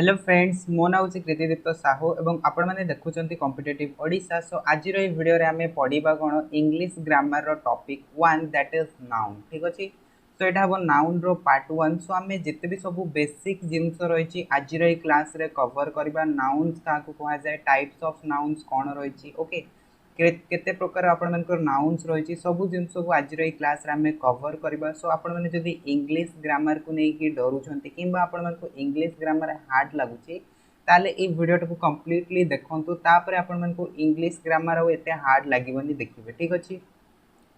Hello friends मो ना हूँ कृतिदीप्त साहू और आपण मैंने देखुं कॉम्पिटिटिव ओडिशा। सो आज भिडियो आम पढ़ा कौन इंग्लिश ग्रामर रो टॉपिक 1 दैट इज नाउन। ठीक अच्छे। सो यहाँ हम नाउन रो पार्ट 1। सो आम जिते भी सब बेसिक जिनस रही आज क्लास रे कवर करवा नाउन्स क्या कहुए टाइप्स ऑफ नाउन्स कौन रही ओके केते प्रकार आपण नाउन्स रही सब जिन को आज क्लास आम कवर करवा। सो आपण मैंने जदि इंग्लिश ग्रामर को लेकिन डरुंट कि आपण इंग्लिश ग्रामर हार्ड लगुच ताले ये वीडियो को कम्प्लीटली देखूँ तापर आपण इंग्लिश ग्रामर एते हार्ड लगे देखिए। ठीक अच्छे।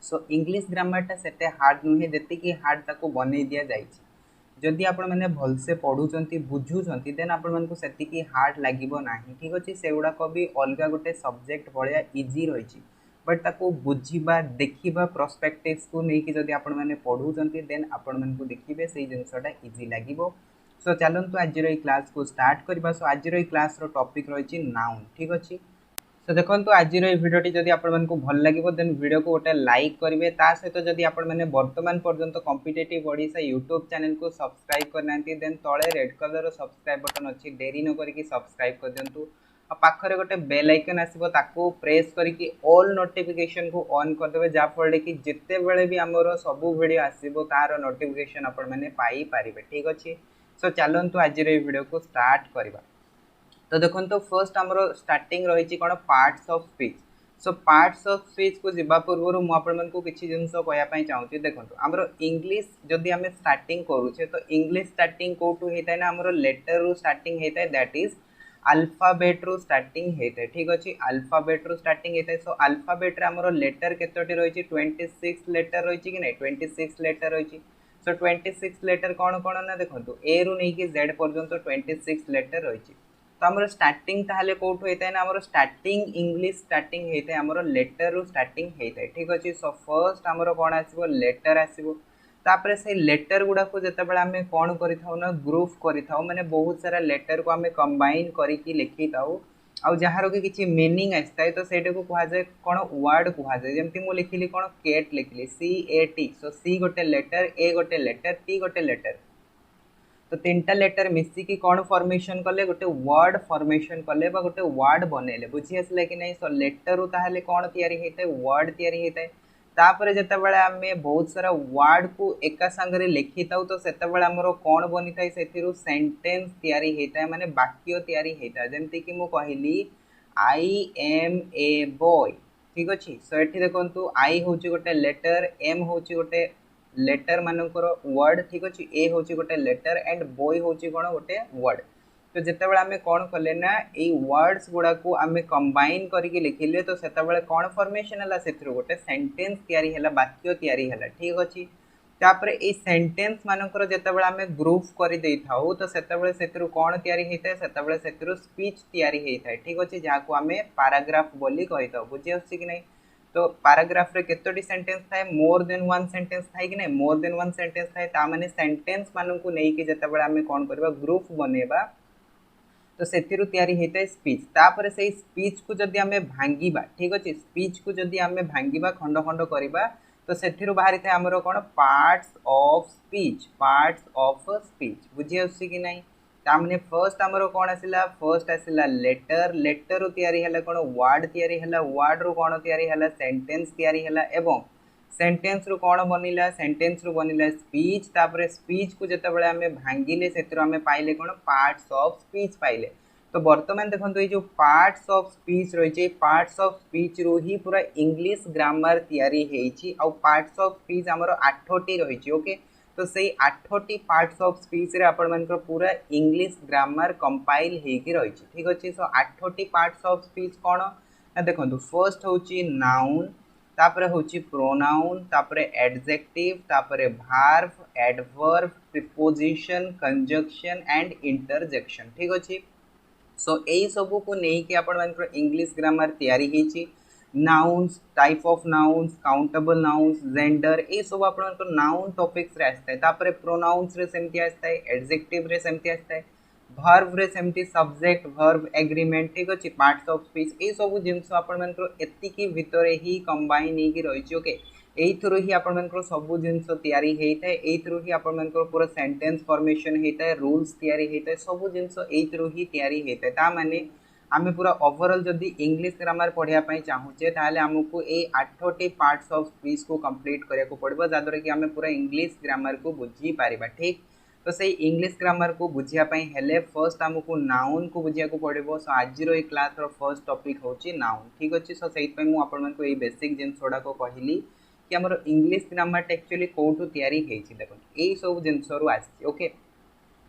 सो इंग्लिश ग्रामरटा से हार्ड नुहे जी हार्ड ताको बनै दि जाए। जदि आपण मैंने भलसे पढ़ुंट बुझुंट देन आपण से हार्ड लगे ना। ठीक अच्छे। से गुड़ाक भी अलग गोटे सब्जेक्ट भाया इजी रही बट ताको बुझा देखा प्रोस्पेक्टिव्स को लेकिन जदि आपण मैंने पढ़ुंट देन आपण मैं देखिए से जिनसटा इजी लगे। सो चलतु आज क्लास को स्टार्ट करवा। सो आज क्लास रो टॉपिक रही नाउन। ठीक अच्छे। सो देखो आज भिडियोटी जदि आपको भल लगे देन वीडियो को गोटे लाइक करेंगे ता सहित जदि आपण मैंने वर्तमान पर्यंत कॉम्पिटिटिव ओडिशा यूट्यूब चैनल को सब्सक्राइब करना देन तले रेड कलर सब्सक्राइब बटन अच्छी डेरी न करिकी सब्सक्राइब कर दिंतु। पाखरे गोटे बेल आइकन आसो ताको प्रेस करके ऑल नोटिफिकेशन को ऑन करदे जहाँफल कि जिते बड़े भी आमर सबू वीडियो आसो तार नोटिफिकेशन आपण मैंने पाई पारिबे। ठीक अच्छे। सो चलतु आज वीडियो को स्टार्ट करवा। तो देखो तो फर्स्ट आमर स्टार्टिंग रही कौन parts of speech. So parts of speech को जीवा पूर्व मुझे किसी जिन कहवाई चाहूँगी। देखो आमर इंग्लिश जदि आम स्टार्टिंग करुचे तो इंग्लिश स्टार्टिंग कौटू होता है ना आमर लेटर रू स्टार्टिंग होता है दैट इज अल्फाबेट रू स्टार्टिंग होता है। ठीक अच्छे। अल्फाबेट रू स्टार्टिंग होता है। सो अल्फाबेट रे आमर लेटर केतोटी रही 26 लेटर रही कि नहीं 26 लेटर रही। सो 26 लेटर कौन कौन ना देखो ए रु नहीं कि जेड पर्यंत 26 लेटर रही। तो आमर स्टार्टिंग ताहले कौटू होता है ना आमर स्टार्टिंग इंग्लिश स्टार्टिंग होता है आमर लेटर रू स्टार्टिंग होता है। ठीक अच्छे। सो फर्स्ट आमर कौन आसो लेटर आसो तापर से लेटर गुड़ा को जिते बड़े आम कौन करना ग्रुप करता माने बहुत सारा लेटर को आम कंबाइन करके लिखी थाऊ आउ जार कि किसी मीनिंग आसता है तो से कहुए कौन वर्ड कहुए जमी मुझे लिखिली कौन केट लिखिली CAT। सो सी गोटे लेटर ए गोटे लेटर टी गोटे लेटर तो तीन टा लेटर मिसिकी कौन फॉर्मेशन कले गोटे वर्ड फॉर्मेशन कले गोटे वर्ड बनइले बुझी आसला कि नहीं। सो लेटर रू ताहले कौन तैयारी होता है वर्ड तैयारी होता है। तापर जितेबाला आम बहुत सारा वर्ड को एका सांगरे लिखी था तो सेतेबाला आमर कौन बनी था से सेंटेंस तैयारी होता है माने वाक्य तैयारी होता है। जमती कि मु कहली आई एम ए बॉय। ठीक अच्छे। सो ये देखो आई हूँ गोटे लेटर एम हूँ गोटे लेटर मानकर वर्ड। ठीक अच्छे। ए हूँ गोटे लेटर एंड बॉय हूँ कौन गोटे वर्ड। तो जितेबाला आम कौन कले ना ये वर्ड्स गुड़ा को आम कंबाइन करके लिखिले तो सेतेबाला कौन फॉर्मेशन है से गोटे सेंटेंस तैयारी है वाक्य तैयारी है। ठीक अच्छे। तापर ये सेंटेंस मानकर जितेबाला आम ग्रुप कर दे था तो सेतेबाला से कौन तैयारी होता है सेतेबाला से स्पीच तैयारी होता है। ठीक अच्छे। जहाँ को आम पैराग्राफ बोली कही था बुझी आसुची कि नहीं। तो पैराग्राफ रे केतोटी सेंटेंस थाए मोर देन वन सेंटेंस थाए कि नहीं मोर देन वन सेंटेंस थाए ता माने सेंटेंस मानन को नहीं कि जितेबाला आम कौन करबा ग्रुप बनेबा तो से तैयारी होता है स्पीच। तापर से स्पीच को जदि आम भांगा। ठीक अच्छे। स्पीच को जदि आम भांगा खंड खंड करवा तो से बाहरी था आमर कौन parts of speech parts of speech बुझी आसुची कि नहीं। तामने फर्स्ट आमर कौन आसला फर्स्ट आसला लेटर लेटर रू तैयारी है कौन वर्ड तैयारी है वर्ड रू कौन तैयारी है सेंटेंस तैयारी है एवं सेंटेंस रू कौन बनिला सेंटेंस रू बनिला स्पीच। तापर स्पीच को जितेबाला आम भांगिले से आम पाइले कौन पार्ट्स ऑफ स्पीच पाइले। तो बर्तमान देखो ये जो पार्ट्स ऑफ स्पीच रही पार्ट्स ऑफ स्पीच रू ही पूरा इंग्लिश ग्रामर तैयारी होती आउ पार्ट्स ऑफ स्पीच आमर 8टी रही। ओके। तो से 8टी पार्ट्स ऑफ स्पीच रे आपण मानकर पूरा इंग्लिश ग्रामर कंपाइल होगी रही। ठीक अच्छे। सो 8टी पार्ट्स ऑफ स्पीच कौन ना देखो फर्स्ट हूँ नाउन तापर हूँ प्रोनाउन तापर एडजेक्टिव तापर verb adverb preposition conjunction and interjection. ठीक अच्छे। सो यही सबू को लेकिन आपण इंग्लिश ग्रामर तैयारी होती nouns type of nouns countable nouns gender ये सब आप नाउन टॉपिक्स रे आसता है। तापर प्रोनाउन्स रे सेमती आसता है एडजेक्टिव रे सेमती आसता है भर्व रे सेमती सब्जेक्ट भर्व एग्रीमेंट। ठीक अच्छे। पार्ट्स ऑफ स्पीच ये सब जिनस आपण एतिकी भितर ही कंबाइन होगी रही। ओके। एइथरो ही आपण मानकर सब जिंस तैयारी हेइथाय एइथरो ही आपण मानकर पूरा सेंटेंस फॉर्मेशन हेइथाय रूल्स तैयारी हेइथाय सब जिंस एइथरो ही तैयारी हेइथाय ता माने आमे पूरा ओवरऑल जदी इंग्लिश ग्रामर पढ़िया पई चाहूचे ताले हमकु ए 8टी पार्ट्स ऑफ स्पीच को कंप्लीट करिया को पड़बो जादर कि आमे पूरा इंग्लिश ग्रामर को बुझी पारिबा ठीक। तो से इंग्लिश ग्रामर को बुझिया पई हेले फर्स्ट हमकु नाउन को बुझिया को पड़बो। सो आज रो ए क्लास रो फर्स्ट टॉपिक होची नाउन ठीक अछि। सो सेहि पई मु आपण मन को ए बेसिक जिंस छोडा को कहिली कि हमर इंग्लिश ग्रामर एक्चुअली कोठु तैयारी हेछि देखो एई सब जिंस रु आछि ओके।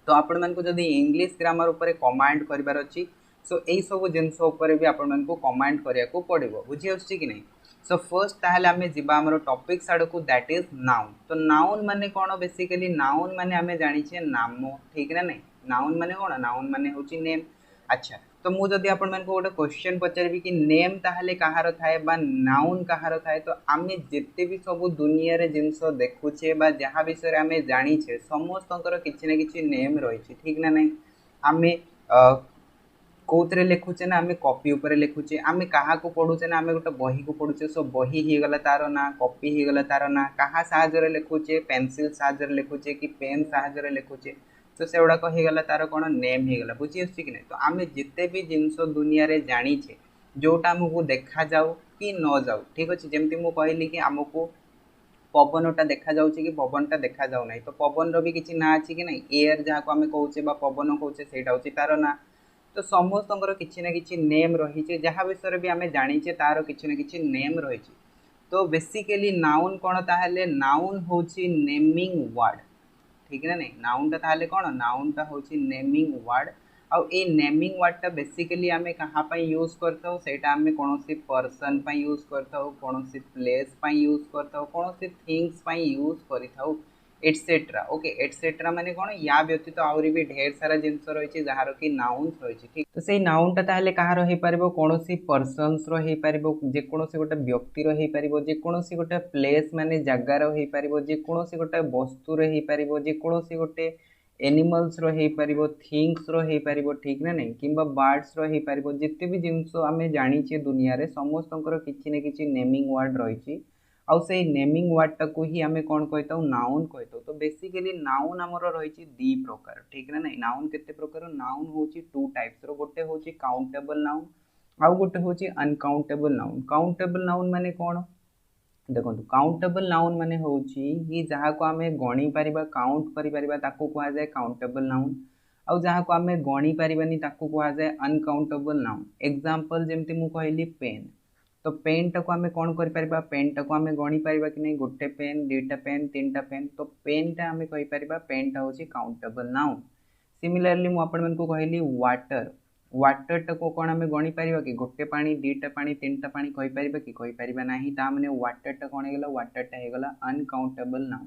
तो आपण मन को जदी इंग्लिश ग्रामर ऊपर कमांड करिवार अछि सो एई सब जिंस ऊपर भी आपण मन को कमांड करिया को पड़िबो बुझि आछि कि नै। सो फर्स्ट ताहले हमें जिबा हमर टॉपिक साड को दैट इज नाउन। तो नाउन माने कोन बेसिकली नाउन माने हमें जानि छे नाम ठीक ना नै। नाउन माने कोन नाउन माने होची नेम। अच्छा तो मु जदी आपण मन को गोटे क्वेश्चन पचारबी कि नेम ताहले कहार थाए बा नाउन कहार थाए तो आमे जेते भी सब दुनिया रे जिंस देखुछे बा जहा विषय आमे जानि छे समस्तंकर किछि ना किछि नेम रहिछि ठीक ना नै। आमे कोथरे लिखुचे ना आमे कॉपी ऊपर लिखुचे आमे कहा को पढुचे ना आमे गोटे बही को पढुचे सो बही ही गला तारो ना कॉपी ही गला तारो ना कहा साहाଯ୍य रे लिखुचे पेंसिल साहाଯ୍य रे लिखुचे कि पेन साहाଯ୍य रे लिखुचे तो सेउडा को ही गला तारो कोन नेम ही गला बुझी अछि कि नै। तो आमे जिते भी जिंस दुनिया रे जानि छे जोटा हमकु देखा जाऊ कि न जाऊ ठीक अछि। जेमति मु कहली कि हमकु पवनटा देखा जाउछि कि पवनटा देखा जाउ नै तो पवन रो भी किछि ना अछि कि नै एयर जहा को हमें कहउछे बा पवन कहउछे सेटा होछि तारो ना। तो समस्तंकर किछि ना किछि नेम रहिछे जहा विषय भी हमें जानि छे तारो किछि ना किछि नेम रहिछे। तो बेसिकली नाउन कोन ताहले नाउन होछि नेमिंग वर्ड ठीक ना नै। नाउन ता ताहले कोन नाउन ता होछि नेमिंग वर्ड आ ए नेमिंग वर्ड ता बेसिकली हमें कहा पई यूज करथौ सेटा हमें कोनोसी पर्सन पई यूज करथौ कोनोसी प्लेस पई यूज करथौ कोनोसी थिंग्स पई यूज करिथौ एटसेट्रा ओके। एटसेट्रा माने कोन या व्यतीत आउरी भी ढेर सारा जिंस रहिछि जहार कि नाउन्स रहिछि ठीक। तो सेही नाउन ता ताहले कहार हेइ परिबो कोनोसी पर्सन्स रो हेइ परिबो जे कोनोसी गोटे व्यक्ति रो हेइ परिबो जे कोनोसी गोटे प्लेस माने जगह रो हेइ परिबो जे कोनोसी गोटे वस्तु रो हेइ परिबो जे कोनोसी गोटे एनिमल्स रो हेइ परिबो थिंग्स रो हेइ परिबो ठीक ना नै किंबा बर्ड्स रो हेइ परिबो जिते भी जिंस आमे जानि छे दुनिया रे समस्तंकर किछि ने किछि नेमिंग वर्ड रहिछि आउ से नेमिंग वर्ड टाकू ही आमे कोन कहताउ नाउन कहताउ। तो बेसिकली नाउन हमरो रहिछि दी प्रकार ठीक ना नै। नाउन केते प्रकार नाउन होछि टू टाइप्स रो गोटे होछि काउंटेबल नाउन आउ गोटे होछि अनकाउंटेबल नाउन। काउंटेबल नाउन माने कोन देखो काउंटेबल नाउन माने होछि कि जहा को आमे गणी परिबा काउंट करि परिबा ताकू कोआ जाय काउंटेबल नाउन आउ जहा को आमे गणी परिबानी ताकू कोआ जाय अनकाउंटेबल नाउन। एग्जांपल जेमति मु कहली पेन तो पेन टाको आमे कोन करि परिबा पेन टाको आमे गणी परिबा कि नै गोटे पेन दुईटा पेन तीनटा पेन तो पेन टा आमे कहि परिबा पेन टा होछि काउंटेबल नाउन। सिमिलरली मु आपण मन को कहली वाटर वाटर टाको कोन आमे गणी परिबा कि गोटे पानी दुईटा पानी तीनटा पानी कहि परिबा कि कहि परिबा नाही ता माने वाटर टा कोन हेगला वाटर टा हेगला अनकाउंटेबल नाउन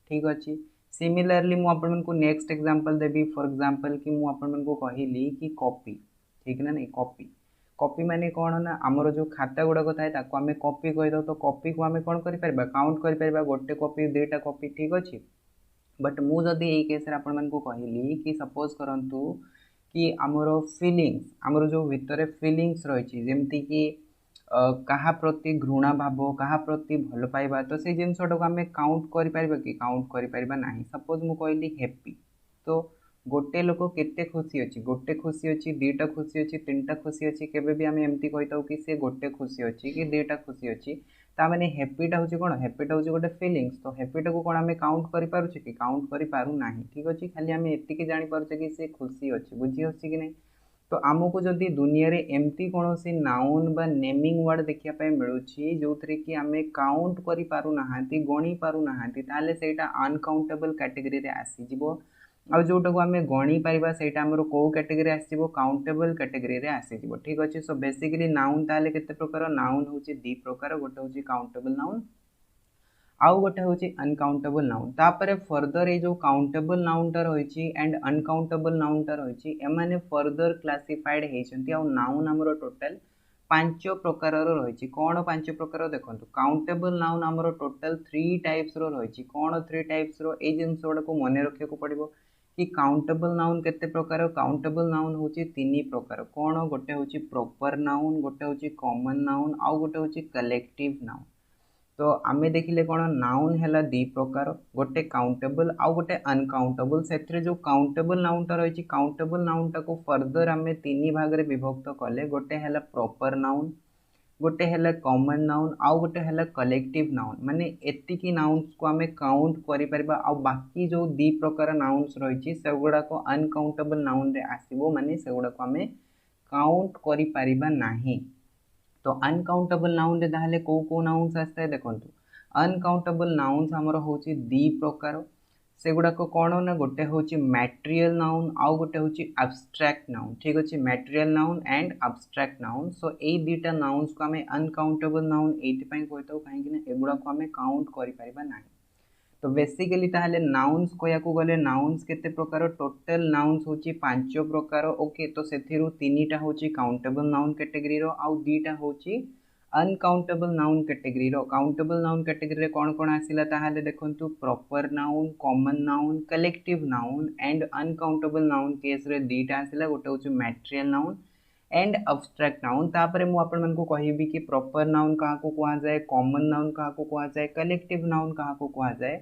ठीक अछि। सिमिलरली मु आपण मन को next example Devi for example कि मु आपण मन को कहली कि कॉपी ठीक ना नै। कॉपी कॉपी माने कोन ना हमरो जो खाता गुडा को थाए ताको हमें कॉपी कहि दो तो कॉपी को हमें कोन करि परबा काउंट करि परबा गोटे कॉपी दुईटा कॉपी ठीक अछि। बट मु जदी एई केस रे आपण मन को कहली कि सपोज करंतु कि हमरो फीलिंग्स हमरो जो भितरे फीलिंग्स रहिछि जेमति कि कहा प्रति घृणा भाव कहा प्रति भल पाइबा तो से जिंसटा को हमें काउंट करि परबा कि काउंट करि परबा नाही। सपोज मु कहली हैप्पी तो गोटे लोक केते खुशी अछि गोटे खुशी अछि दुईटा खुशी अछि तीनटा खुशी अछि केबे भी हम एमती कहताउ कि से गोटे खुशी अछि कि दुईटा खुशी अछि ता माने हैप्पीटा होछि कोन हैप्पीटा होछि गोटे फीलिंग्स। तो हैप्पीटा को कोन हमें काउंट करि पारु छी कि काउंट करि पारु नाही ठीक अछि। खाली हमें एतिके जानि पारु छी कि से खुशी अछि बुझी अछि कि नै। तो आमको जदि दुनिया रे एमती कोनोसी नाउन बा नेमिंग वर्ड देखिया पय मिलुछि जोथरे कि हमें काउंट करि पारु नाहांती गणी पारु नाहांती ताले सेटा अनकाउंटेबल कैटेगरी रे आसी जिवो आ जोटा को हमें गणी पारिबा सेटा हमरो को कैटेगरी आसीबो काउंटेबल कैटेगरी रे आसीबो ठीक अछि। सो बेसिकली नाउन ताले केते प्रकार नाउन होछि दी प्रकार गोटे होछि काउंटेबल नाउन आउ गोटे होछि अनकाउंटेबल नाउन। तापरे फर्दर ए जो काउंटेबल नाउन टा रहिछि एंड अनकाउंटेबल नाउन टा रहिछि एमाने फर्दर क्लासिफाइड हेछंती आ नाउन हमरो टोटल पांच प्रकार रहिछि। कोन पांच प्रकार देखंतु काउंटेबल नाउन हमरो टोटल 3 टाइप्स रहिछि। कोन 3 टाइप्स रो ए जिंस ओडा को मने रखे को पड़िबो कि काउंटेबल नाउन केते प्रकार काउंटेबल नाउन होछि 3 प्रकार। कोन गोटे होछि प्रॉपर नाउन गोटे होछि कॉमन नाउन आ गोटे होछि कलेक्टिव नाउन। तो आमे देखिले कौन नाउन है दी प्रकार गोटे काउंटेबल आउ गोटे अनकाउंटेबल से जो काउंटेबल नाउनटा रही काउंटेबल नाउनटा को फर्दर आमे तीन भाग में विभक्त कले गोटे है प्रॉपर नाउन गोटे है कॉमन नाउन आउ गोटे है कलेक्टिव नाउन माने एतिकी नाउन्स को आमे काउंट करि परिबा आउ बाकी जो दी प्रकार नाउन्स रही से गुड़ा को अनकाउंटेबल नाउन रे आसीबो माने से गुड़ा को आमे काउंट करि परिबा नाही। तो अनकाउंटेबल नाउन रे ताहले को नाउन्स आस्ता है देखंतु अनकाउंटेबल नाउन्स हमर होची दी प्रकार से गुड़ा को कौन ना गोटे होची मैटेरियल नाउन आउ गोटे होची एब्स्ट्रैक्ट नाउन ठीक अच्छे material noun and abstract noun so ए दुटा नाउन्स को आमे अनकाउंटेबल नाउन एइथिपाई कहताउ काहेकि ना एगुड़ा को आमे काउंट करि परिबा नाही। तो बेसिकली ताहले नाउन्स कहया को गले नाउन्स केते प्रकार टोटल नाउन्स होची 5 प्रकार ओके तो सेथिरु तीनीटा होची काउंटेबल नाउन कैटेगरी रो आउ दीटा होची अनकाउंटेबल नाउन कैटेगरी रो। काउंटेबल नाउन कैटेगरी रे कौन कौन आसिला ताहले देखंतु proper noun common noun collective noun and uncountable noun case रे दीटा आसिला गोटे होची material noun and abstract noun तापरे मु आपण मन को कहिबी कि प्रॉपर नाउन कहा को कहा जाए कॉमन नाउन कहा को कहा जाए कलेक्टिव नाउन कहा को कहा जाए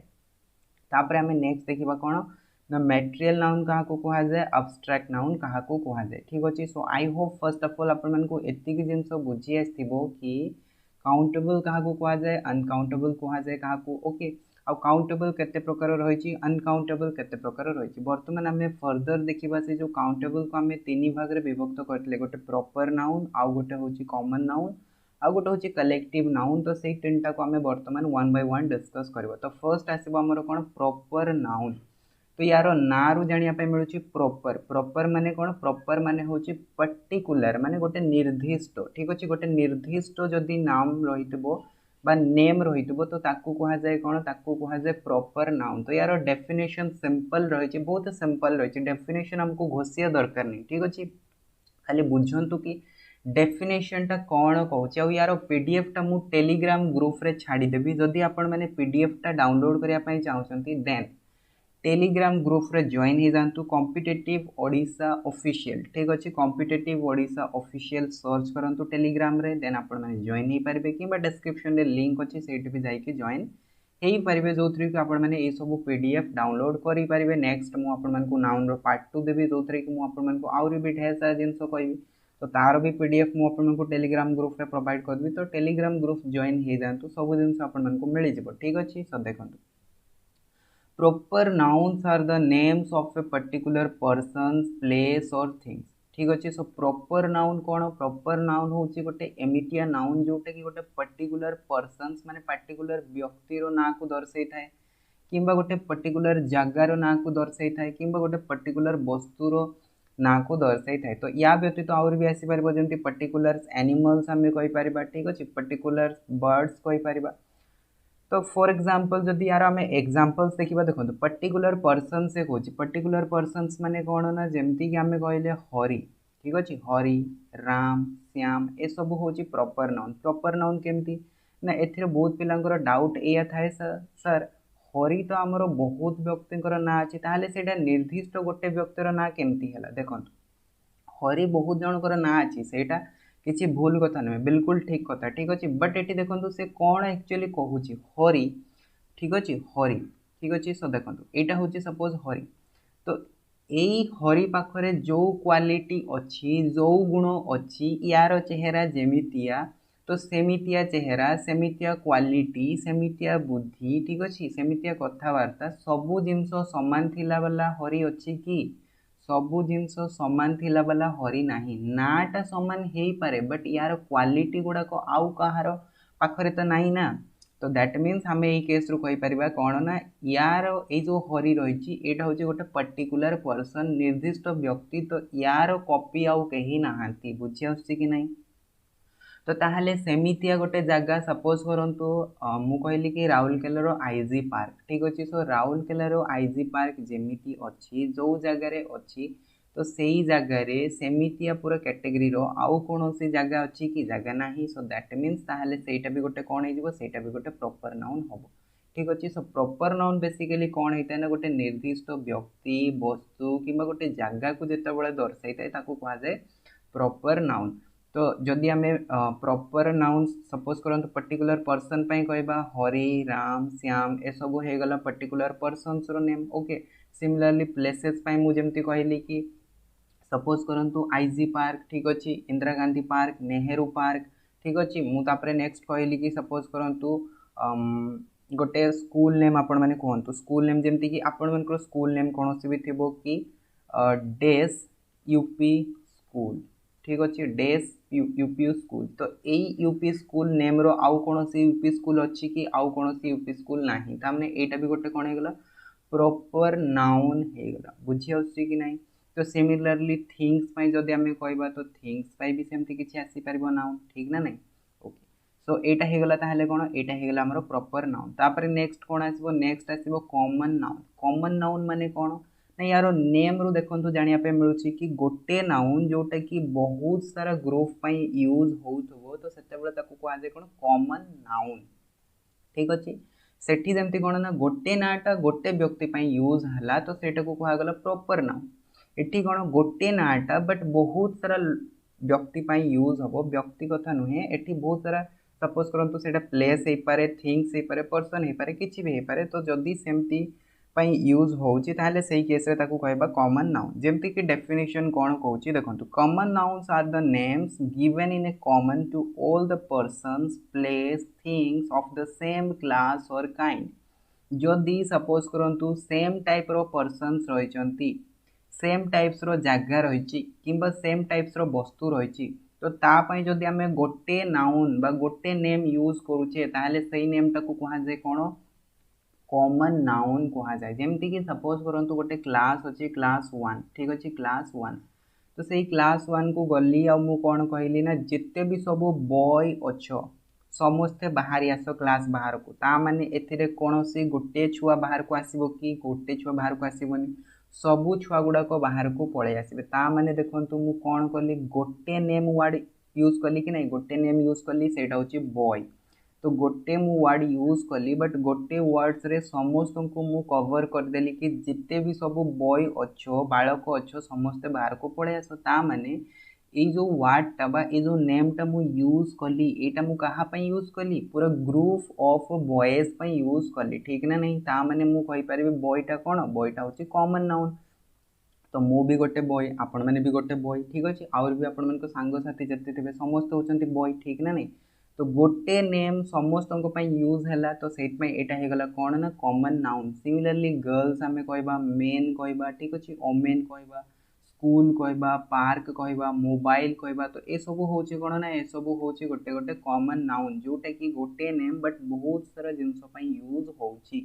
तापरे हमें नेक्स्ट देखिबा कोन ना मैटेरियल नाउन कहा को कहा जाए एब्स्ट्रैक्ट नाउन कहा को कहा जाए ठीक अछि। So I hope first of all आपण मन को एतिकी जिंस बुझी आस्थिबो कि काउंटेबल कहा को कहा जाए अनकाउंटेबल कहा जाए कहा को ओके आउ काउंटेबल केते प्रकार रही अनकाउंटेबल केते प्रकार रही बर्तमान आम फर्दर देखा से जो काउंटेबल को आम तीन भाग में विभक्त करते गोटे प्रॉपर नाउन आउ गोटे हूँ कॉमन नाउन आउ गोटे हूँ कलेक्टिव नाउन तो से तीन टाक आम बर्तमान वन बाय वन डिस्कस करवा। तो फर्स्ट आसब आमर कौन प्रॉपर नाउन तो यार ना रु जानापी मिलूँ प्रॉपर प्रॉपर माने कौन प्रॉपर माने हूँ पर्टिकुलर माने गोटे निर्दिष्ट ठीक अच्छे गोटे निर्दिष्ट जदि नाम रही बा नेम रही तो ताकू कहा जाए कौन ताकू कहा जाए प्रॉपर नाउन। तो यार डेफिनेशन सिंपल रही बहुत सिंपल रही डेफिनेशन हमको घोषिया दरकार नहीं ठीक अच्छे खाली बुझंतु कि डेफिनेशन टा कौन कहूँ यार पीडीएफ टा मु टेलीग्राम ग्रुप रे छाड़ीदेवी जदि आपण मैंने पीडीएफ टा डाउनलोड करने चाहते देन टेलीग्राम ग्रुप रे जॉइन हो जातु कॉम्पिटिटिव ओडिशा ऑफिशियल ठीक अच्छे कॉम्पिटिटिव ओडिशा ऑफिशियल सर्च करंतु टेलीग्राम रे देन आपण माने जॉइन हो पारे कि डिस्क्रिप्शन रे लिंक अच्छे से भी जाइए जॉइन हो पारे जो थी कि आपण माने ये सब पीडीएफ डाउनलोड करि पारिबे। नेक्स्ट मु आपण मानकु नाउन रो पार्ट 2 देबी जो थी कि मु आपण मानकु आउरी भी ढेर सारा जिंस कहबी तो तार भी पीडीएफ मु आपण मानकु टेलीग्राम ग्रुप रे प्रोवाइड करबी। तो टेलीग्राम ग्रुप जॉइन हो जातु सब जिंस आपण मानकु मिल जिवो ठीक अच्छे। सब देखंतु proper nouns are the names of a particular persons place or things ठीक अच्छे। सो प्रॉपर नाउन कौन प्रॉपर नाउन हूँ गोटे एमिटिया नाउन जोटा कि गोटे पर्टिकुलर पर्सन्स माने पर्टिकुलर व्यक्तिर ना को दर्शाई थाए किंबा गोटे पर्टिकुलर जगार ना को दर्शाई थाए किंबा गोटे पर्टिकुलर वस्तुर ना को दर्शाई थाए। तो या व्यतीत आउर भी आसी पारिबो जेंति पर्टिकुलर एनिमल्स आमे कहि पारिबा ठीक अच्छे पर्टिकुलर बर्ड्स कहि पारिबा। तो फॉर एग्जांपल जदि यार आम एग्जांपल्स देखा देखो पर्टिकुलर पर्सन से कौच पर्टिकुलर पर्सन्स माने कौन ना जमती कि आम कहले हरि ठीक अच्छे हरि राम श्याम ए सब हूँ प्रॉपर नाउन। प्रॉपर नाउन केमती ना एथिरे बहुत पिलांकर डाउट एया थाए सर हरि तो आमर बहुत व्यक्तिर ना अच्छे ताहले सेटा निर्दिष्ट गोटे व्यक्तिर ना केमती है देखो हरि बहुत जनकर ना अच्छी सेटा किसी भूल कथा नुहे बिल्कुल ठीक कथा ठीक अच्छे। बट ये देखो से कौन एक्चुअली कहूँ हरि ठीक अच्छे हरि ठीक अच्छे। सो देखो यहाँ हूँ सपोज हरि तो यही हरि पाखरे जो क्वालिटी अच्छी जो गुण अच्छी यार चेहरा जेमितिया तो सेमितिया चेहरा सेमितिया क्वालिटी सेमितिया बुद्धि ठीक अच्छे सेमितिया कथबार्ता सबू जिनस सामान थिला वाला हरि अच्छी कि सबू जिनस सामान थिला वाला हरि नाही नाटा सामान हो पारे बट यार क्वालिटी गुड़ाक आउ कहार पाखरे तो नहीं ना। तो दैट मीन्स आम यही केस रु कहि परिबा कौन ना यार ये जो हरि रही यहाँ हूँ गोटे पर्टिकुलर पर्सन निर्दिष्ट व्यक्ति तो यार कॉपी आउ कहीं नहांती बुझी आसुची कि नहीं। तो ताहले सेमितिया गोटे जगह सपोज करंतु मु कहली कि राउरकेलार आईजी पार्क ठीक अच्छे। सो राउरकेलार आईजी पार्क जेमिति अच्छी जो जगार अच्छी तो सही जगार सेमितिया पूरा कैटेगरी आउ कौन सी जगह अच्छी कि जगह ना। सो दैट मीन्स ताहले सेटा भी गोटे कौन हो सेटा भी गोटे प्रॉपर नाउन हम ठीक अच्छे। सो प्रॉपर नाउन बेसिकली कौन होता है ना गोटे निर्दिष्ट व्यक्ति वस्तु कि गोटे जगह को जिते बड़े दर्शाई थाए कह जाए प्रॉपर नाउन तो जदि आम प्रॉपर नाउन सपोज करंतु पर्टिकुलर पर्सन पे कहबा हरि राम श्याम ए सब हो गला पर्टिकुलर पर्सन्स रो नेम ओके। सिमिलरली प्लेसेस पे मु जेमती कहली कि सपोज करंतु आईजी पार्क ठीक अच्छे इंदिरा गांधी पार्क नेहरू पार्क ठीक अच्छे मुझे नेक्स्ट कहली कि सपोज करंतु गोटे स्कूल नेम आपण मैंने कहतु स्कूल नेम जमती कि आपण मन स्कूल नेम कौन सी भी थी कि डेस यूपी स्कूल ठीक अच्छे डेस यूपी स्कूल। तो यही यूपी स्कूल नेम रो आउ कौन सी यूपी स्कूल अच्छी कि आउ कौन सी यूपी स्कूल नहीं तामने एटा भी गोटे कौन होगा प्रॉपर नाउन होगा बुझी आसुची कि नहीं। तो सिमिलरली थिंग्स पाई जदि आम कहबा तो थिंग्स पाई भी सेमती किसी आसी पारिबो नाउन ठीक ना नहीं ओके। सो एटा हो गला ताहले कोन एटा हो गला हमरो प्रॉपर नाउन। तापर नेक्स्ट कोन आसीबो नेक्स्ट आसीबो कॉमन नाउन। कॉमन नाउन माने कोन ना यार नेम रु देखंतु जानिया पे मिलुची कि गोटे नाउन जोटा कि बहुत सारा ग्रुप पाई यूज होउथबो तो सेते बेले ताकू कोआ जे कोन कॉमन नाउन ठीक अछि। सेठी जेमती कोन ना गोटे नाटा गोटे व्यक्ति पाई यूज हला तो सेटा को कोआ गला प्रॉपर नाउन। एठी कौन गोटे नाटा बट बहुत सारा व्यक्ति पाई यूज हम व्यक्ति कथा नुहे एठी बहुत सारा सपोज करंतु सेटा प्लेस हो पारे थिंग्स हो पारे पर्सन हो पारे किछि भी हो पारे। तो जदि सेमती पाई यूज होउची ताहले सही केस रे ताकू कहबा कॉमन नाउन। जेमती कि डेफिनेशन कोन कहउची देखंतु common nouns are the names given in a common to all the persons place things of the same class or kind. जदि सपोज करंतु सेम टाइप रो पर्सन्स रहिचंती सेम टाइप्स रो जगह रही किंबा सेम टाइप्स रो वस्तु रही तो तापाई जदि आम गोटे नाउन बा गोटे नेम यूज करुचे ताहले सही नेम टाकू कहा जाए कौन कॉमन नाउन कहा जाए। जेमती कि सपोज करंतु गोटे क्लास अच्छी क्लास 1 ठीक अच्छे क्लास 1 तो सही क्लास 1 को गली आ मु कौन कहली ना जिते भी सब बॉय अच्छ समस्ते बाहरी आस क्लास बाहर को ता माने एथिरे कोनोसी गोटे छुआ बाहर को आसीबो कि गोटे छुआ बाहर को आसीबोनी सबू छुआ गुड़ाक बाहर को पलि आसबे। ता माने देखंतु मु कौन कली गोटे नेम वर्ड यूज कली कि नहीं गोटे नेम यूज कली सेटा होची बॉय। तो गोटे मु वर्ड यूज कली बट गोटे वर्ड्स रे समस्त को मु कवर कर देली कि जिते भी सब बॉय अच्छो बालक अच्छो समस्ते बाहर को पलि आस। ता माने ये जो वर्डटा बा ये जो नेमटा मु यूज कली एटा मु कहा पई यूज कली पूरा ग्रुप ऑफ बॉयज पई यूज कली ठीक ना नहीं। ता माने मु कहि परिबे बॉयटा कोन बॉयटा होची कॉमन नाउन। तो मु भी गोटे बॉय आपण माने भी गोटे बॉय ठीक अछि और भी आपण मन को सांग साथी जते थिबे समस्त होचंती बॉय ठीक ना नहीं। तो गोटे नेम समस्त को पई यूज हैला तो सेट में एटा हे गला कोन ना कॉमन नाउन। सिमिलरली गर्ल्स हमें कहबा मेन कहबा ठीक अछि ओमेन कहबा स्कूल कहबा पार्क कहबा मोबाइल कहबा तो ए सब होचे कोन ना ए सब होचे गोटे गोटे कॉमन नाउन जोटा कि गोटे नेम बट बहुत सारा जिंस पई यूज होउची।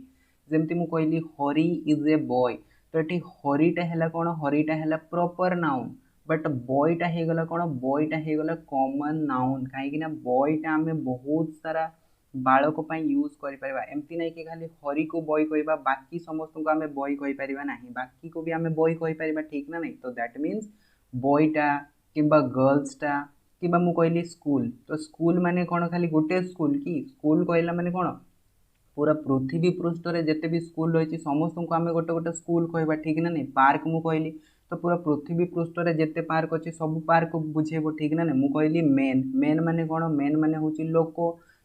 जेमती मु कहली हरि इज ए बॉय तो एटी हरिटा हैला कोन हरिटा हैला प्रॉपर नाउन बट बॉयटा हे गला कोन बॉयटा हे गला कॉमन नाउन काहे कि ना बॉयटा हमें बहुत सारा बालक यूज कर एमती नहीं कि खाली हरि को बॉय कहबा बाकी समस्त को आम बॉय कही नहीं बाकी को भी आम बॉय कही ठीक ना नहीं। तो दैट मीन्स बॉयटा किंबा गर्ल्सटा किंबा मु कहली स्कूल तो स्कूल माने कौन खाली गोटे स्कूल कि स्कूल कहला माने कौन पूरा पृथ्वी पृष्ठ रे जिते भी स्कूल रही समस्त को आम गोटे गोटे स्कूल कहबा ठीक ना नहीं। पार्क मु कहली तो पूरा पृथ्वी पृष्ठ रे जिते पार्क अच्छे सब पार्क बुझेब ठीक ना नहीं। मु कहली मेन मेन माने कौन मेन माने होची लोक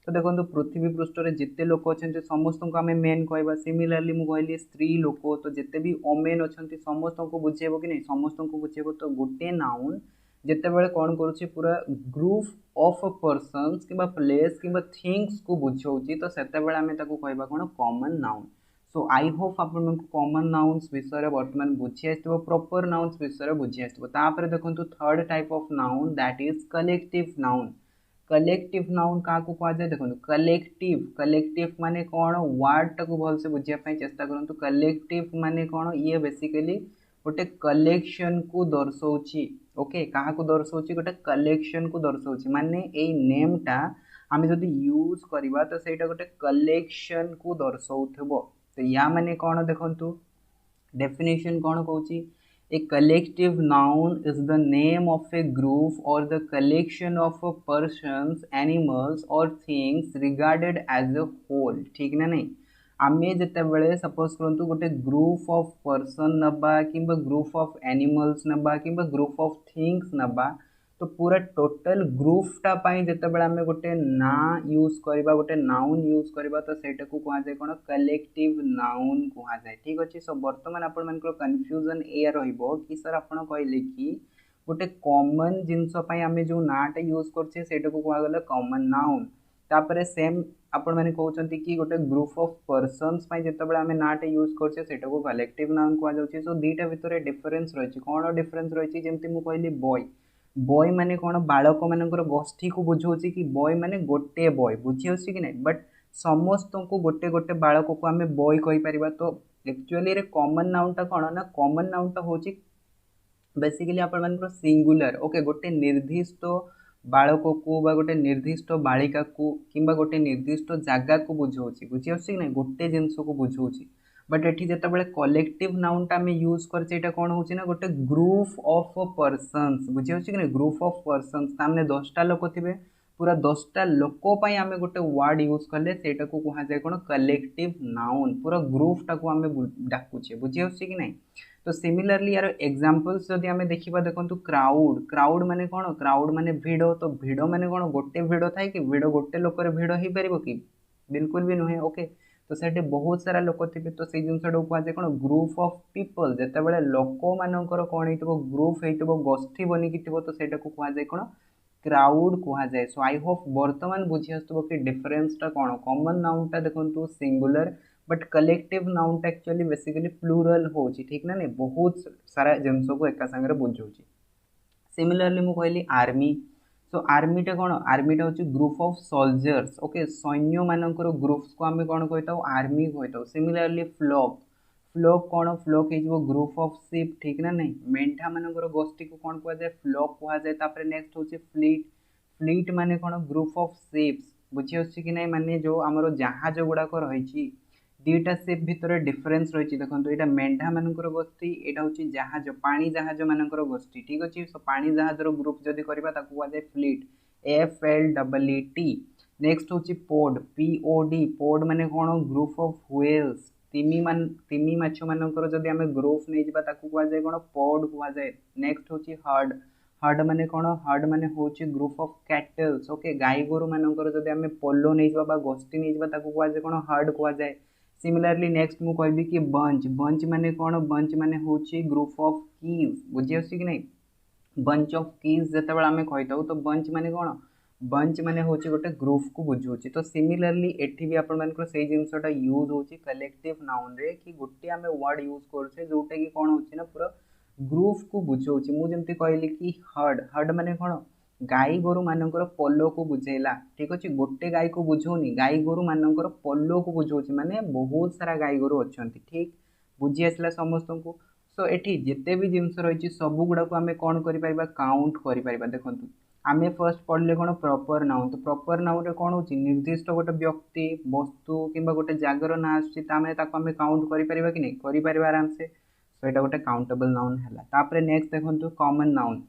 तो देखो पृथ्वी पृष्ठ रे जिते लोक अच्छा समस्त को आम मेन कहबा। सिमिलरली मु कहली स्त्री लोक तो जिते भी ओमेन अच्छा समस्त को बुझेब कि नहीं समस्त को बुझेब। तो गोटे नाउन जिते बड़े कौन करुच्ची पूरा ग्रुप ऑफ पर्सन्स किंबा प्लेस किंबा थिंग्स को बुझाऊँगी तो सेते बेले आमे ताको कहबा कोन common noun. So I hope आपन कॉमन नाउन्स विषय बर्तमान बुझी आसथिबो प्रॉपर नाउन्स विषय बुझी आसथिबो। तापर देखंतु third type of noun that is collective noun. Collective noun क्या कह जाए देखो कलेक्टिव कलेक्टिव माने कौन वर्ड टाक भलसे बुझापी चेष्टा करूँ। कलेक्टिव माने कौन ये बेसिकली गोटे कलेक्शन को दर्शाऊँगी ओके क्या दर्शाऊँगी गोटे कलेक्शन को दर्शाऊँगी माने ए नेमटा आम जब यूज करवा तो सहीटा गोटे कलेक्शन को दर्शाउथबो। तो या माने कौन देखंतु डेफिनेशन कौन कहूँ A collective noun is the name of a group or the collection of persons, animals or things regarded as a whole ठीक ना नहीं। आमे जिते बड़े सपोज करंतु गोटे ग्रुप ऑफ पर्सन नबा किंबा ग्रुप ऑफ एनिमल्स नबा किंबा ग्रुप ऑफ थिंग्स नबा तो पूरा टोटल ग्रुपटा जितेबाला आम गोटे ना यूज करवा गोटे नाउन यूज करवा तो सेटा को कह जाए कौन कलेक्टिव नाउन कह जाए ठीक अच्छे। सो बर्तमान आपण कन्फ्यूजन या कि सर आप कहले कि गोटे कॉमन जिनस आम जो नाटा यूज करछे सेटा को कहगला कॉमन नाउन तापर सेम आपण मैंने कहते कि गोटे ग्रुप ऑफ पर्सन्स जितेबाला आम नाटा यूज करछे सेटा को कलेक्टिव नाउन कह जाउछि। सो दुईटा भितर डिफरेन्स रही कौन डिफरेन्स रही जमी मुझे कहली बॉय बॉय माने कौन बालक मानकर गोष्ठी को बुझाऊँ कि बॉय माने गोटे बॉय बुझी कि नहीं बट समस्त को गोटे गोटे बालक को आम बॉय कहीपर तो एक्चुअली कॉमन नाउनटा कौन ना कॉमन नाउनटा हूँ बेसिकली आपण सिंगुलर ओके गोटे निर्दिष्ट बालक को गोटे निर्दिष्ट बालिका को कि गोटे निर्दिष्ट जगह को बुझाऊँ बुझी कि नहीं गोटे जिनस को बुझाऊँ बट एटी जिते कलेक्टिव नाउनटा आम यूज कर कौन हो गोटे ग्रुप ऑफ पर्सन्स बुझी कि नहीं ग्रुप ऑफ पर्सन्स तामने 10टा लोक थे पूरा 10टा लोक आम गोटे वर्ड यूज कले सेटा को कह जाए कौन कलेक्टिव नाउन पूरा ग्रुपटा को आम डाकुचे बुझी कि नहीं। तो सिमिलरली यार एग्जांपल्स जदि आम देखा देखो क्राउड क्राउड माने कौन क्राउड माने भिड़ तो भिड़ माने कौन गोटे भिड़ थाए कि भिड़ गोटे लोकर भिड़ हो पार कि बिल्कुल भी नुहे ओके। तो से बहुत सारा लोक थे तो से जिनसा कहुए कौन ग्रुप ऑफ पीपल जिते लोक मानकर कौन हो ग्रुप हो गोष्ठी बनिकी थी तो सेटा को कह जाए कौन क्राउड कह जाए। सो आई होप बर्तमान बुझी आसो कि डिफरेन्सटा कौन कॉमन नाउनटा देखो सिंगुलर बट कलेक्टिव नाउनटा एक्चुअली बेसिकली प्लूरल हो ठीक ना नहीं बहुत सारा जिनस को एका सागर बुझाऊँ। सिमिलरली मुझे कहली आर्मी सो आर्मीटा कौन आर्मीटा हूँ ग्रुप ऑफ सोल्जर्स ओके सैन्य मानकर ग्रुप्स को आम कौन कही आर्मी कही। सिमिलरली फ्लॉक फ्लॉक कौन फ्लॉक हो ग्रुप ऑफ शिप ठीक ना नहीं मेंढा मानकर गोष्ठी को कौन कह जाए फ्लॉक कह जाए। नेक्स्ट हूँ फ्लीट फ्लीट माने कौन ग्रुप ऑफ शिप्स बुझी कि नहीं माने जो आमर जहाज गुड़ाक रही दुईटा शिप भितर डिफरेन्स रही देखो यहाँ मेंढा मानकर गोष्ठी यहाँ हूँ जहाज पानी जहाज मानकर गोष्ठी ठीक अच्छे। सो पानी जहाज ग्रुप जदि करवा कह जाए फ्लीट FLEET। नेक्स्ट हूँ पोड POD पोड माने कौन ग्रुप ऑफ व्हेल्स तिमी माछ मानकर जदि आम ग्रुप नहीं जावा कह जाए कौन पोड कह जाए। नेक्स्ट हूँ हर्ड हर्ड माने कौन हर्ड माने हूँ ग्रुप ऑफ कैटल्स ओके गाई गोरु मानकर जदि आम पोलो नहीं जावा गोष्ठी नहीं जावा कह जाए कौन हर्ड कह जाए। सिमिलरली नेक्स्ट मुझे कहबी कि बंच बंच माने कौन बंच माने हूँ ग्रुप ऑफ कीज बुझी कि नहीं बंच ऑफ कीज जिते आम कही तो बंच माने कौन बंच माने हूँ गोटे ग्रुप को बुझाऊँ। तो सिमिलरली एठी भी आपण मानकर से जिनसटा यूज हो कलेक्टिव नाउन रे कि गोटे आम वर्ड यूज करुचे जोटा कि कौन हो पूरा ग्रुप को बुझाऊँ। मुझे कहली कि हर्ड हर्ड माने कौन गाई गोरु मानकर पल्लो को बुझेला ठीक अच्छे गोटे गाई को बुझाऊनी गाई गोरु मानकर पल्लो को बुझाऊँ माने बहुत सारा गाई गोरु अच्छा ठीक बुझी आसला समस्त को। सो एठी जिते भी जिनस रही सब गुड़ा को आम कौन कर काउंट कर देखो आम फर्स्ट पढ़ले कौन प्रॉपर नाउन तो प्रॉपर नाउन कौन हो निर्दिष्ट गोटे व्यक्ति वस्तु कि गोटे जगार ना आसमें काउंट कर कि नहीं कर आराम से। सो यहाँ गोटे काउंटेबल नाउन है। नेक्स्ट देखो कॉमन नाउन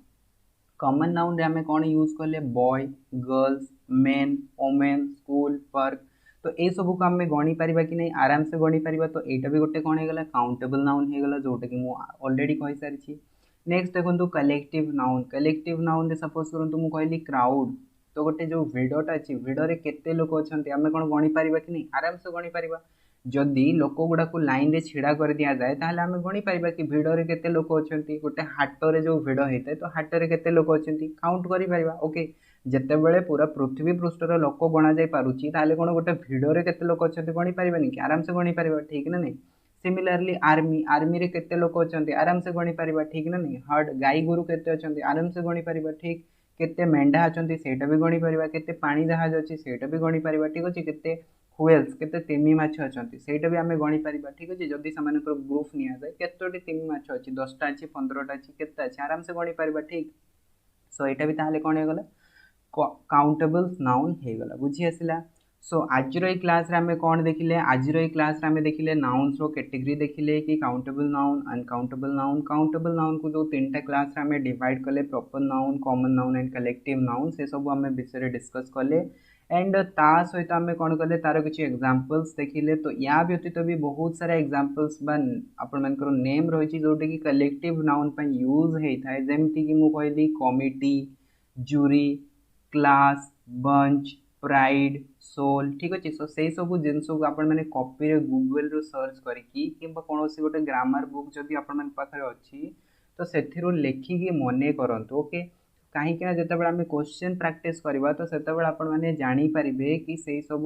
कॉमन नाउन रे आम कौन यूज कले boy girls men women school park तो ये सब को आम गणी पारिबा कि नहीं आराम से गणी पारिबा। तो यहाँ भी गोटे कौन होगा काउंटेबल नाउन होगा जोटा कि मुझे ऑलरेडी कही सारी। नेक्स्ट देखो कलेक्टिव नाउन रे सपोज करूँ मुझे कहली क्राउड तो गोटे जो भिड़टा अच्छी भिड़े केते लोक अच्छा आम कौन गणी पारिबा कि नहीं आराम से गणी पारिबा। जदि लोक गुड़ा को लाइन रे छिड़ा कर दिया जाए ताहले आम गणी पारिबा कि भिड़े केते लोक अच्छा गोटे हाटरे जो भिड़ होता है तो हाटरे केते लोक अच्छा काउंट कर पारिबा ओके। जितेबले पूरा पृथ्वी पृष्ठर लोक गणा जाई पारुची ताहले कौन गोटे भिड़े केते लोक अच्छा गणी पारिबानी कि आराम से गणी पारिबा ठीक ना नहीं। सिमिलरली आर्मी आर्मी रे केते लोक अच्छा आराम से गणी पारिबा ठीक ना नहीं। हर्ड गाई गोरु केते अच्छा आराम से गणी पारिबा ठीक केते मेंढा अच्छा सेटा भी गणी पारिबा केते पानी जहाज अच्छी सेटा भी गणी पारिबा ठीक अच्छे केते व्हेल्स केते तिमी माछ अच्छा सेटा भी आम गणी पारिबा ठीक अच्छे। जदि से ग्रुप नि जाए केतोटी तिमी माछ अच्छी 10टा अच्छी 15टा अच्छी केते अच्छे आराम से गणी पारिबा ठीक। सो यहाँ भी ताहले कौन होगला काउंटेबल नाउन होगला बुझी आसला। सो आज क्लास रे आम कौन देखिले आज क्लास रे आम देखिले नाउन्स रो कैटेगरी देखिले कि काउंटेबल नाउन काउंटेबल नाउन को जो 3टा क्लास रे आम डिवाइड कले proper noun common noun and collective noun से सब आम विषय डिस्कस कले एंड ता सहित आम कौन कले तार किसी एग्जांपल्स देखिले। तो या व्यतीत भी बहुत सारा एग्जांपल्स आपंकर नेम रही जोटा कि कलेक्टिव नाउन यूज होता है जमती कि मुझे कहली committee jury, class, bunch, pride, shoal, ठीक अच्छे। सो से सब जिनस को आपण मैंने कॉपी रे गूगल रू सर्च करके कि कौन गोटे ग्रामर बुक जदि आपण पाखे अच्छी तो से लेखिकी मन करतु। ओके, कहीं जिते आम क्वेश्चन प्रैक्टिस करवा तो से आपण मैंने जापर कि से सब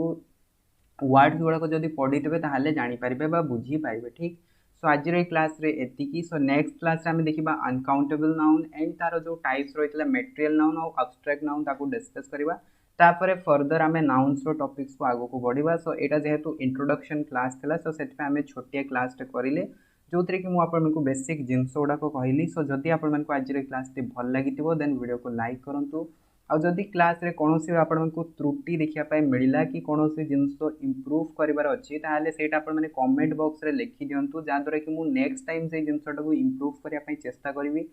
वर्ड्स गुड़ाक जब पढ़ी थे ताहले जानीपारे बुझीपारे, ठीक। सो आज क्लास रे एतिकी। सो नेक्स्ट क्लास रे आम देखा अनकाउंटेबल नाउन एंड तार जो टाइप्स रही मेटेरियल नाउन और अब्स्ट्रैक्ट नाउन ताको डिस्कस करवा। तापर फर्दर आम नाउन्स रो टॉपिक्स को आगो को बढ़िया। सो यहाँ जेहेतु इंट्रोडक्शन क्लास थी सो से आम छोटिया क्लास करें जो थी कि मुझे बेसिक जिनस गुड़ाक कहली। सो जदि आपको आज क्लास भल लगी देन वीडियो को लाइक करूँ। आदि क्लास रे कौन सी आपको त्रुटि देखापी मिलला कि कौन सी जिनस इम्प्रूव करार अच्छी ताहले से मैंने कमेंट बॉक्स रे लिखि दिंतु जहाँद्वारा कि मुझे नेक्स्ट टाइम से जिनटा को इम्प्रूव करने चेष्टा करी।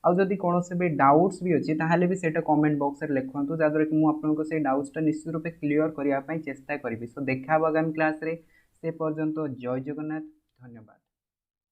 आदि कौन भी डाउट्स भी अच्छी ताहले भी सेटा कमेंट बॉक्स रे लिखुँ जहाँद्वारा कि मुझे से डाउट्सटा निश्चित रूप क्लीयर करने चेष्टा करी। सो देखा आगामी क्लास रे, से पर्यंत जय जगन्नाथ, धन्यवाद।